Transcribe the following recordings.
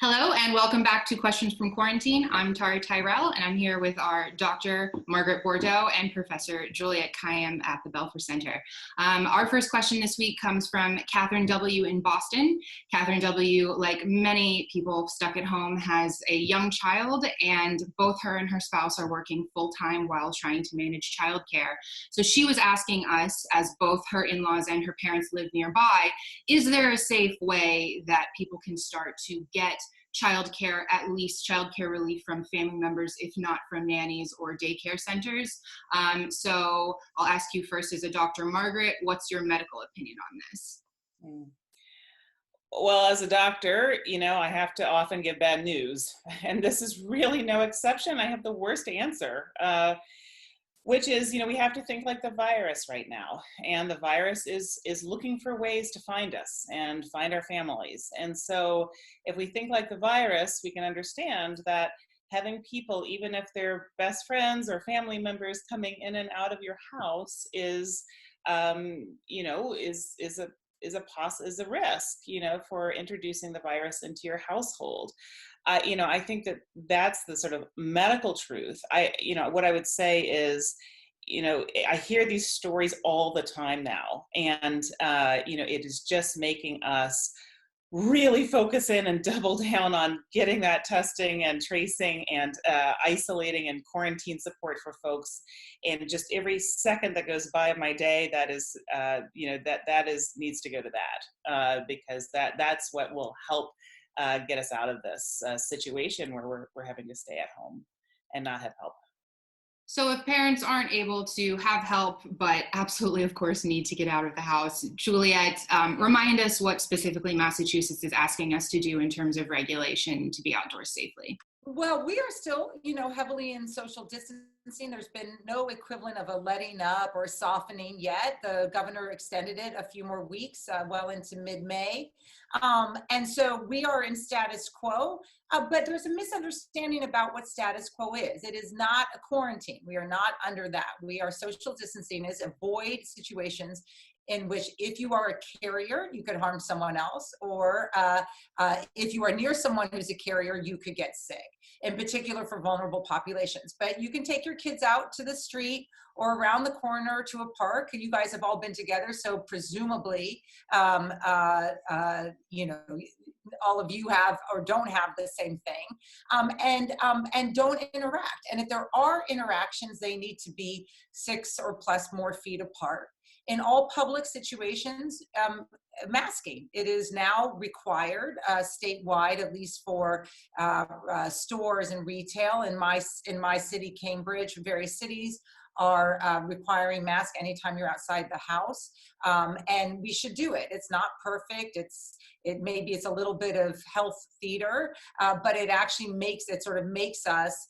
Hello and welcome back to Questions from Quarantine. I'm Tari Tyrell and I'm here with our Dr. Margaret Bourdeaux and Professor Juliette Kayyem at the Belfer Center. Our first question this week comes from Katherine W in Boston. Katherine W, like many people stuck at home, has a young child, and both her and her spouse are working full-time while trying to manage childcare. So she was asking us, as both her in-laws and her parents live nearby, is there a safe way that people can start to get childcare, at least childcare relief from family members, if not from nannies or daycare centers? So I'll ask you first as a doctor, Margaret, what's your medical opinion on this? Well, as a doctor, I have to often give bad news, and this is really no exception. I have the worst answer, which is, we have to think like the virus right now. And the virus is looking for ways to find us and find our families. And so if we think like the virus, we can understand that having people, even if they're best friends or family members, coming in and out of your house is a risk, for introducing the virus into your household. I think that that's the sort of medical truth. What I would say is, I hear these stories all the time now, and, it is just making us really focus in and double down on getting that testing and tracing and isolating and quarantine support for folks. And just every second that goes by of my day, that is, needs to go to that, because that's what will help get us out of this situation where we're having to stay at home and not have help. So if parents aren't able to have help, but absolutely, of course, need to get out of the house, Juliette, remind us what specifically Massachusetts is asking us to do in terms of regulation to be outdoors safely. Well, we are still, heavily in social distancing. There's been no equivalent of a letting up or softening yet. The governor extended it a few more weeks, well into mid-May. And so we are in status quo, but there's a misunderstanding about what status quo is. It is not a quarantine. We are not under that. We are social distancing is avoid situations in which if you are a carrier, you could harm someone else, or if you are near someone who's a carrier, you could get sick, in particular for vulnerable populations. But you can take your kids out to the street or around the corner to a park. You guys have all been together, so presumably, all of you have or don't have the same thing, and don't interact. And if there are interactions, they need to be 6 or plus more feet apart. In all public situations, masking. It is now required statewide, at least for stores and retail. In my city, Cambridge, various cities are requiring masks anytime you're outside the house, and we should do it. It's not perfect. Maybe it's a little bit of health theater, but it actually makes us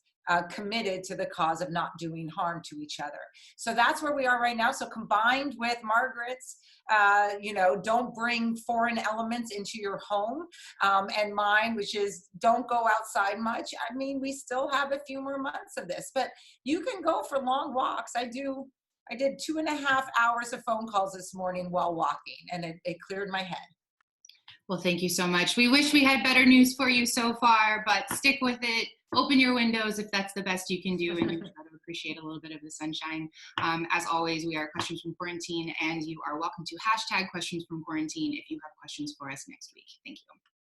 committed to the cause of not doing harm to each other. So that's where we are right now. So combined with Margaret's, don't bring foreign elements into your home, and mine, which is don't go outside much. I mean, we still have a few more months of this, but you can go for long walks. I did 2.5 hours of phone calls this morning while walking, and it cleared my head. Well, thank you so much. We wish we had better news for you so far, but stick with it. Open your windows if that's the best you can do, and you try to appreciate a little bit of the sunshine. As always, we are Questions from Quarantine, and you are welcome to hashtag Questions from Quarantine if you have questions for us next week. Thank you.